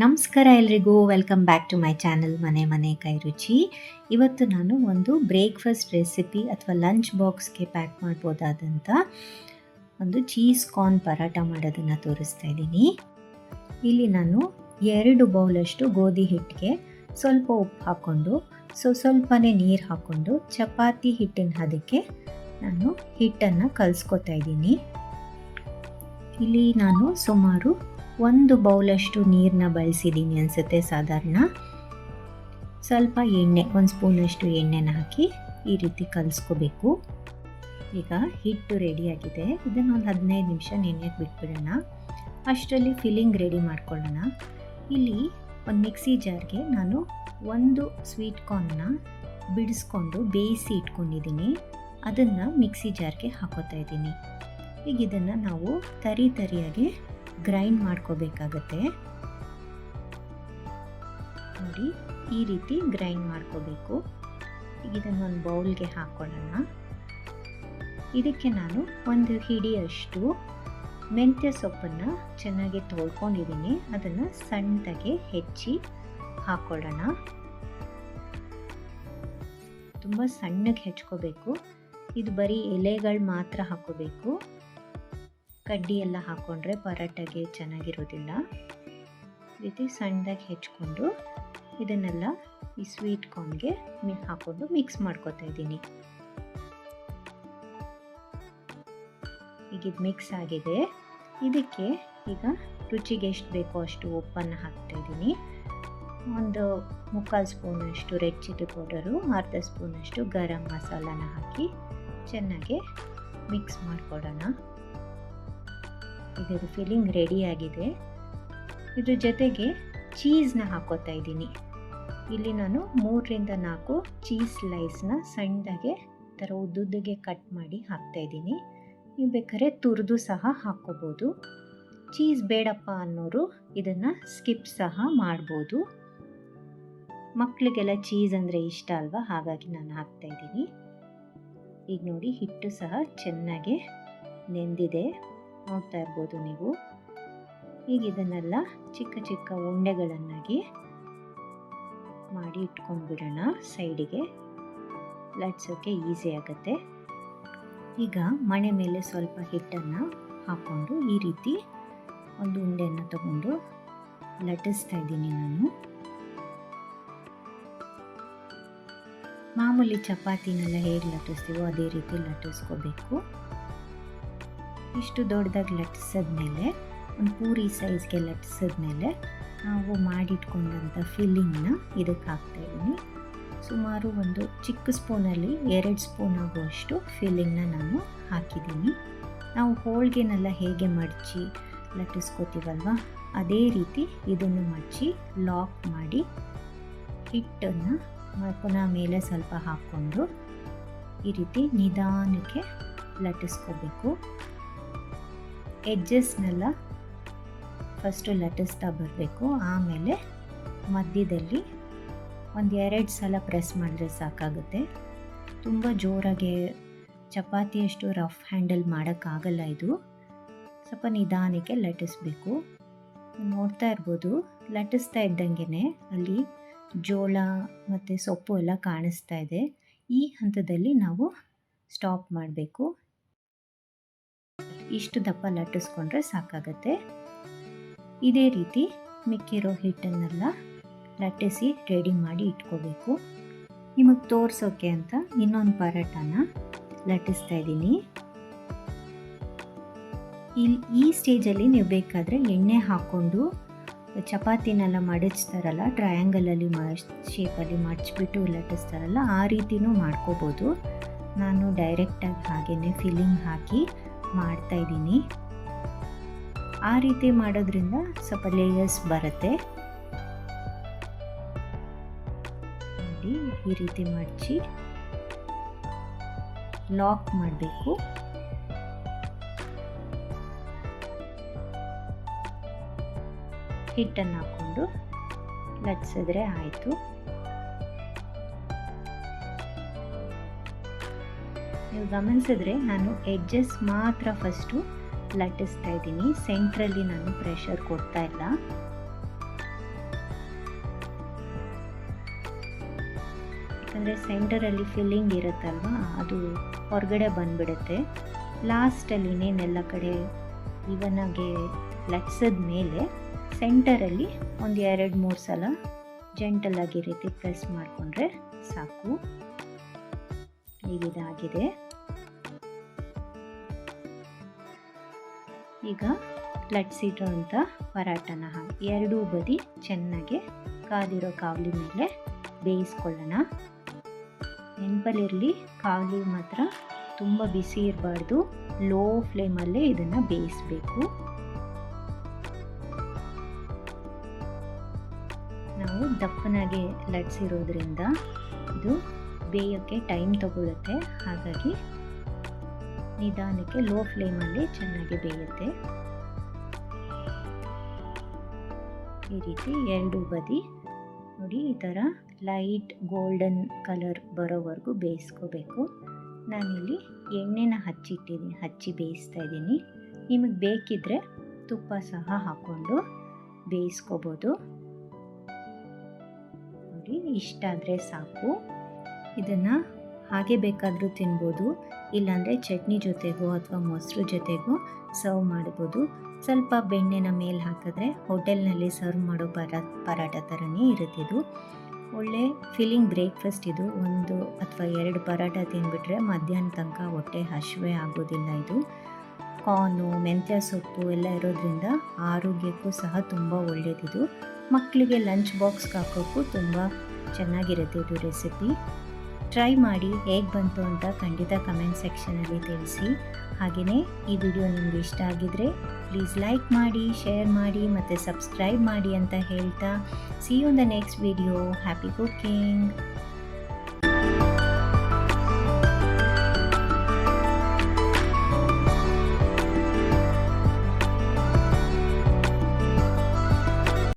ನಮಸ್ಕಾರ ಎಲ್ರಿಗೂ, welcome back to my channel ಮನೆ ಕೈ ರುಚಿ. ಇವತ್ತು ನಾನು ಒಂದು ಬ್ರೇಕ್ಫಾಸ್ಟ್ ರೆಸಿಪಿ ಅಥವಾ ಲಂಚ್ ಬಾಕ್ಸ್ಗೆ ಪ್ಯಾಕ್ ಮಾಡ್ಬೋದಾದಂಥ ಒಂದು ಚೀಸ್ ಕಾರ್ನ್ ಪರಾಟ ಮಾಡೋದನ್ನು ತೋರಿಸ್ತಾ ಇದ್ದೀನಿ. ಇಲ್ಲಿ ನಾನು 2 ಬೌಲಷ್ಟು ಗೋಧಿ ಹಿಟ್ಟಿಗೆ ಸ್ವಲ್ಪ ಉಪ್ಪು ಹಾಕ್ಕೊಂಡು ಸ್ವಲ್ಪನೇ ನೀರು ಹಾಕ್ಕೊಂಡು ಚಪಾತಿ ಹಿಟ್ಟಿನ ಹದಕ್ಕೆ ನಾನು ಹಿಟ್ಟನ್ನು ಕಲಿಸ್ಕೊತಾ ಇದ್ದೀನಿ. ಇಲ್ಲಿ ನಾನು ಸುಮಾರು 1 ಬೌಲಷ್ಟು ನೀರನ್ನ ಬಳಸಿದ್ದೀನಿ ಅನಿಸುತ್ತೆ. ಸಾಧಾರಣ ಸ್ವಲ್ಪ ಎಣ್ಣೆ, 1 ಸ್ಪೂನಷ್ಟು ಎಣ್ಣೆನ ಹಾಕಿ ಈ ರೀತಿ ಕಲಿಸ್ಕೋಬೇಕು. ಈಗ ಹಿಟ್ಟು ರೆಡಿಯಾಗಿದೆ. ಇದನ್ನು ಒಂದು 15 ನಿಮಿಷ ನೆನೆಯಕ್ಕೆ ಬಿಟ್ಬಿಡೋಣ. ಅಷ್ಟರಲ್ಲಿ ಫಿಲ್ಲಿಂಗ್ ರೆಡಿ ಮಾಡ್ಕೊಳ್ಳೋಣ. ಇಲ್ಲಿ ಒಂದು ಮಿಕ್ಸಿ ಜಾರ್ಗೆ ನಾನು 1 ಸ್ವೀಟ್ ಕಾರ್ನ್ನ ಬಿಡಿಸ್ಕೊಂಡು ಬೇಯಿಸಿ ಇಟ್ಕೊಂಡಿದ್ದೀನಿ. ಅದನ್ನು ಮಿಕ್ಸಿ ಜಾರ್ಗೆ ಹಾಕೋತಾ ಇದ್ದೀನಿ. ಈಗ ಇದನ್ನು ನಾವು ತರಿಯಾಗಿ ಗ್ರೈಂಡ್ ಮಾಡ್ಕೋಬೇಕಾಗತ್ತೆ. ನೋಡಿ, ಈ ರೀತಿ ಗ್ರೈಂಡ್ ಮಾಡ್ಕೋಬೇಕು. ಈಗ ಇದನ್ನು ಒಂದು ಬೌಲ್ಗೆ ಹಾಕ್ಕೊಳ್ಳೋಣ. ಇದಕ್ಕೆ ನಾನು 1 ಹಿಡಿಯಷ್ಟು ಮೆಂತ್ಯ ಸೊಪ್ಪನ್ನು ಚೆನ್ನಾಗಿ ತೊಳ್ಕೊಂಡಿದ್ದೀನಿ. ಅದನ್ನು ಸಣ್ಣದಾಗಿ ಹೆಚ್ಚಿ ಹಾಕ್ಕೊಳ್ಳೋಣ. ತುಂಬ ಸಣ್ಣಗೆ ಹೆಚ್ಕೋಬೇಕು. ಇದು ಬರೀ ಎಲೆಗಳು ಮಾತ್ರ ಹಾಕೋಬೇಕು. ಕಡ್ಡಿ ಎಲ್ಲ ಹಾಕ್ಕೊಂಡ್ರೆ ಪರಾಟಗೆ ಚೆನ್ನಾಗಿರೋದಿಲ್ಲ. ಈ ರೀತಿ ಸಣ್ಣದಾಗಿ ಹೆಚ್ಕೊಂಡು ಇದನ್ನೆಲ್ಲ ಈ ಸ್ವೀಟ್ ಕಾರ್ನ್ಗೆ ಹಾಕ್ಕೊಂಡು ಮಿಕ್ಸ್ ಮಾಡ್ಕೊತಾ ಇದ್ದೀನಿ. ಈಗ ಇದು ಮಿಕ್ಸ್ ಆಗಿದೆ. ಇದಕ್ಕೆ ಈಗ ರುಚಿಗೆ ಎಷ್ಟು ಬೇಕೋ ಅಷ್ಟು ಉಪ್ಪನ್ನು ಹಾಕ್ತಾ ಇದ್ದೀನಿ. 1/4 ಸ್ಪೂನಷ್ಟು ರೆಡ್ ಚಿಲ್ಲಿ ಪೌಡರು, 1/2 ಸ್ಪೂನಷ್ಟು ಗರಂ ಮಸಾಲಾನ ಹಾಕಿ ಚೆನ್ನಾಗಿ ಮಿಕ್ಸ್ ಮಾಡಿಕೊಡೋಣ. ಈಗ ಇದು ಫಿಲ್ಲಿಂಗ್ ರೆಡಿಯಾಗಿದೆ. ಇದ್ರ ಜೊತೆಗೆ ಚೀಸ್ನ ಹಾಕೋತಾ ಇದ್ದೀನಿ. ಇಲ್ಲಿ ನಾನು 3-4 ಚೀಸ್ ಸ್ಲೈಸ್ನ ಸಣ್ಣದಾಗೆ ಥರ ಉದ್ದುದ್ದಗೆ ಕಟ್ ಮಾಡಿ ಹಾಕ್ತಾ ಇದ್ದೀನಿ. ನೀವು ಬೇಕಾದ್ರೆ ತುರಿದು ಸಹ ಹಾಕ್ಕೋಬೋದು. ಚೀಸ್ ಬೇಡಪ್ಪ ಅನ್ನೋರು ಇದನ್ನು ಸ್ಕಿಪ್ ಸಹ ಮಾಡ್ಬೋದು. ಮಕ್ಕಳಿಗೆಲ್ಲ ಚೀಸ್ ಅಂದರೆ ಇಷ್ಟ ಅಲ್ವಾ, ಹಾಗಾಗಿ ನಾನು ಹಾಕ್ತಾ ಇದ್ದೀನಿ. ಈಗ ನೋಡಿ, ಹಿಟ್ಟು ಸಹ ಚೆನ್ನಾಗಿ ನೆಂದಿದೆ, ನೋಡ್ತಾ ಇರ್ಬೋದು ನೀವು. ಈಗ ಇದನ್ನೆಲ್ಲ ಚಿಕ್ಕ ಚಿಕ್ಕ ಉಂಡೆಗಳನ್ನಾಗಿ ಮಾಡಿ ಇಟ್ಕೊಂಡ್ಬಿಡೋಣ. ಸೈಡಿಗೆ ಲಟ್ಸೋಕ್ಕೆ ಈಸಿ ಆಗುತ್ತೆ. ಈಗ ಮಣೆ ಮೇಲೆ ಸ್ವಲ್ಪ ಹಿಟ್ಟನ್ನು ಹಾಕ್ಕೊಂಡು ಈ ರೀತಿ ಒಂದು ಉಂಡೆಯನ್ನು ತಗೊಂಡು ಲಟ್ಟಿಸ್ತಾ ಇದ್ದೀನಿ ನಾನು. ಮಾಮೂಲಿ ಚಪಾತಿನೆಲ್ಲ ಹೇಗೆ ಲಟ್ಟಿಸ್ತೀವೋ ಅದೇ ರೀತಿ ಲಟ್ಟಿಸ್ಕೋಬೇಕು. ಇಷ್ಟು ದೊಡ್ಡದಾಗಿ ಲಟ್ಟಿಸಿದ್ಮೇಲೆ, ಒಂದು ಪೂರಿ ಸೈಜ್ಗೆ ಲಟ್ಟಿಸಿದ್ಮೇಲೆ ನಾವು ಮಾಡಿಟ್ಕೊಂಡಂಥ ಫಿಲ್ಲಿಂಗ್ನ ಇದಕ್ಕೆ ಹಾಕ್ತಾಯಿದ್ದೀನಿ. ಸುಮಾರು ಒಂದು ಚಿಕ್ಕ ಸ್ಪೂನಲ್ಲಿ 2 ಸ್ಪೂನ್ ಆಗುವಷ್ಟು ಫಿಲ್ಲಿಂಗ್ನ ನಾನು ಹಾಕಿದ್ದೀನಿ. ನಾವು ಹೋಳಿಗೆನೆಲ್ಲ ಹೇಗೆ ಮಡಚಿ ಲಟ್ಟಿಸ್ಕೋತೀವಲ್ವ, ಅದೇ ರೀತಿ ಇದನ್ನು ಮಡಚಿ ಲಾಕ್ ಮಾಡಿ ಹಿಟ್ಟನ್ನು ಪುನಃ ಮೇಲೆ ಸ್ವಲ್ಪ ಹಾಕ್ಕೊಂಡು ಈ ರೀತಿ ನಿಧಾನಕ್ಕೆ ಲಟ್ಟಿಸ್ಕೋಬೇಕು. ಎಡ್ಜಸ್ನೆಲ್ಲ ಫಸ್ಟು ಲಟ್ಟಿಸ್ತಾ ಬರಬೇಕು. ಆಮೇಲೆ ಮಧ್ಯದಲ್ಲಿ 1-2 ಸಲ ಪ್ರೆಸ್ ಮಾಡಿದ್ರೆ ಸಾಕಾಗುತ್ತೆ. ತುಂಬ ಜೋರಾಗಿ ಚಪಾತಿಯಷ್ಟು ರಫ್ ಹ್ಯಾಂಡಲ್ ಮಾಡೋಕ್ಕಾಗಲ್ಲ. ಇದು ಸ್ವಲ್ಪ ನಿಧಾನಕ್ಕೆ ಲಟ್ಟಿಸ್ಬೇಕು. ನೋಡ್ತಾ ಇರ್ಬೋದು, ಲಟ್ಟಿಸ್ತಾ ಇದ್ದಂಗೆ ಅಲ್ಲಿ ಜೋಳ ಮತ್ತು ಸೊಪ್ಪು ಎಲ್ಲ ಕಾಣಿಸ್ತಾ ಇದೆ. ಈ ಹಂತದಲ್ಲಿ ನಾವು ಸ್ಟಾಪ್ ಮಾಡಬೇಕು. ಇಷ್ಟು ದಪ್ಪ ಲಟ್ಟಿಸ್ಕೊಂಡ್ರೆ ಸಾಕಾಗತ್ತೆ. ಇದೇ ರೀತಿ ಮಿಕ್ಕಿರೋ ಹಿಟ್ಟನ್ನೆಲ್ಲ ಲಟ್ಟಿಸಿ ರೆಡಿ ಮಾಡಿ ಇಟ್ಕೋಬೇಕು. ನಿಮಗೆ ತೋರಿಸೋಕೆ ಅಂತ ಇನ್ನೊಂದು ಪರಾಟನ ಲಟ್ಟಿಸ್ತಾ ಇದ್ದೀನಿ. ಈ ಸ್ಟೇಜಲ್ಲಿ ನೀವು ಬೇಕಾದರೆ ಎಣ್ಣೆ ಹಾಕ್ಕೊಂಡು ಚಪಾತಿನೆಲ್ಲ ಮಡಚ್ತಾರಲ್ಲ, ಟ್ರಯಾಂಗಲಲ್ಲಿ ಶೇಪಲ್ಲಿ ಮಡಚ್ಬಿಟ್ಟು ಲಟ್ಟಿಸ್ತಾರಲ್ಲ, ಆ ರೀತಿನೂ ಮಾಡ್ಕೋಬೋದು. ನಾನು ಡೈರೆಕ್ಟಾಗಿ ಹಾಗೇ ಫಿಲ್ಲಿಂಗ್ ಹಾಕಿ ಮಾಡ್ತಾಯಿದ್ದೀನಿ. ಆ ರೀತಿ ಮಾಡೋದ್ರಿಂದ ಸ್ವಲ್ಪ ಲೇಯರ್ಸ್ ಬರುತ್ತೆ. ನೋಡಿ, ಈ ರೀತಿ ಮಡಚಿ ಲಾಕ್ ಮಾಡಬೇಕು. ಹಿಟ್ಟನ್ನು ಹಾಕ್ಕೊಂಡು ಲಟ್ಸಿದ್ರೆ ಆಯಿತು. ನೀವು ಗಮನಿಸಿದ್ರೆ ನಾನು ಎಡ್ಜಸ್ ಮಾತ್ರ ಫಸ್ಟು ಲಟ್ಟಿಸ್ತಾ ಇದ್ದೀನಿ. ಸೆಂಟ್ರಲ್ಲಿ ನಾನು ಪ್ರೆಷರ್ ಕೊಡ್ತಾ ಇಲ್ಲ. ಯಾಕಂದರೆ ಸೆಂಟರಲ್ಲಿ ಫಿಲ್ಲಿಂಗ್ ಇರುತ್ತಲ್ವ, ಅದು ಹೊರಗಡೆ ಬಂದುಬಿಡುತ್ತೆ. ಲಾಸ್ಟಲ್ಲಿ ಇನ್ನೇನೆಲ್ಲ ಕಡೆ ಇವನಾಗೆ ಲಟ್ಸಿದ ಮೇಲೆ ಸೆಂಟರಲ್ಲಿ ಒಂದು 2-3 ಸಲ ಜೆಂಟಲಾಗಿ ರೀತಿ ಪ್ರೆಸ್ ಮಾಡಿಕೊಂಡ್ರೆ ಸಾಕು. ಇದಾಗಿದೆ. ಈಗ ಲಟ್ಸಿರೋ ಅಂಥ ಪರಾಟನ ಎರಡೂ ಬದಿ ಚೆನ್ನಾಗಿ ಕಾದಿರೋ ಕಾವಲಿ ಮೇಲೆ ಬೇಯಿಸ್ಕೊಳ್ಳೋಣ. ನೆನಪಲ್ಲಿರಲಿ, ಕಾವಲಿ ಮಾತ್ರ ತುಂಬ ಬಿಸಿ ಇರಬಾರ್ದು, ಲೋ ಫ್ಲೇಮಲ್ಲೇ ಇದನ್ನು ಬೇಯಿಸಬೇಕು. ನಾವು ದಪ್ಪನಾಗೆ ಲಟ್ಸಿರೋದ್ರಿಂದ ಇದು ಬೇಯೋಕ್ಕೆ ಟೈಮ್ ತಗೊಳ್ಳುತ್ತೆ. ಹಾಗಾಗಿ ನಿಧಾನಕ್ಕೆ ಲೋ ಫ್ಲೇಮಲ್ಲಿ ಚೆನ್ನಾಗಿ ಬೇಯುತ್ತೆ. ಈ ರೀತಿ ಎರಡೂ ಬದಿ ನೋಡಿ ಈ ಥರ ಲೈಟ್ ಗೋಲ್ಡನ್ ಕಲರ್ ಬರೋವರೆಗೂ ಬೇಯಿಸ್ಕೋಬೇಕು. ನಾನಿಲ್ಲಿ ಎಣ್ಣೆನ ಹಚ್ಚಿ ಬೇಯಿಸ್ತಾ ಇದ್ದೀನಿ. ನಿಮಗೆ ಬೇಕಿದ್ದರೆ ತುಪ್ಪ ಸಹ ಹಾಕ್ಕೊಂಡು ಬೇಯಿಸ್ಕೋಬೋದು. ನೋಡಿ ಇಷ್ಟಾದರೆ ಸಾಕು. ಇದನ್ನು ಹಾಗೆ ಬೇಕಾದರೂ ತಿನ್ಬೋದು, ಇಲ್ಲಾಂದರೆ ಚಟ್ನಿ ಜೊತೆಗೋ ಅಥವಾ ಮೊಸರು ಜೊತೆಗೋ ಸರ್ವ್ ಮಾಡ್ಬೋದು. ಸ್ವಲ್ಪ ಬೆಣ್ಣೆನ ಮೇಲೆ ಹಾಕಿದ್ರೆ ಹೋಟೆಲ್ನಲ್ಲಿ ಸರ್ವ್ ಮಾಡೋ ಪರಾಟ ಥರನೇ ಇರುತ್ತಿದ್ದು. ಒಳ್ಳೆ ಫಿಲ್ಲಿಂಗ್ ಬ್ರೇಕ್ಫಾಸ್ಟ್ ಇದು. 1 ಅಥವಾ 2 ಪರಾಟ ತಿಂದುಬಿಟ್ರೆ ಮಧ್ಯಾಹ್ನ ತನಕ ಹೊಟ್ಟೆ ಹಸಿವೆ ಆಗೋದಿಲ್ಲ. ಇದು ಕಾರ್ನು, ಮೆಂತ್ಯ ಸೊಪ್ಪು ಎಲ್ಲ ಇರೋದ್ರಿಂದ ಆರೋಗ್ಯಕ್ಕೂ ಸಹ ತುಂಬ ಒಳ್ಳೆಯದಿದು. ಮಕ್ಕಳಿಗೆ ಲಂಚ್ ಬಾಕ್ಸ್ಗೆ ಹಾಕೋಕ್ಕೂ ತುಂಬ ಚೆನ್ನಾಗಿರುತ್ತೆ ಇದು ರೆಸಿಪಿ. ಟ್ರೈ ಮಾಡಿ, ಹೇಗೆ ಬಂತು ಅಂತ ಖಂಡಿತ ಕಮೆಂಟ್ ಸೆಕ್ಷನಲ್ಲಿ ತಿಳಿಸಿ. ಹಾಗೆಯೇ ಈ ವಿಡಿಯೋ ನಿಮಗೆ ಇಷ್ಟ ಆಗಿದರೆ ಪ್ಲೀಸ್ ಲೈಕ್ ಮಾಡಿ, ಶೇರ್ ಮಾಡಿ ಮತ್ತು ಸಬ್ಸ್ಕ್ರೈಬ್ ಮಾಡಿ ಅಂತ ಹೇಳ್ತಾ, see you in the next video. Happy cooking.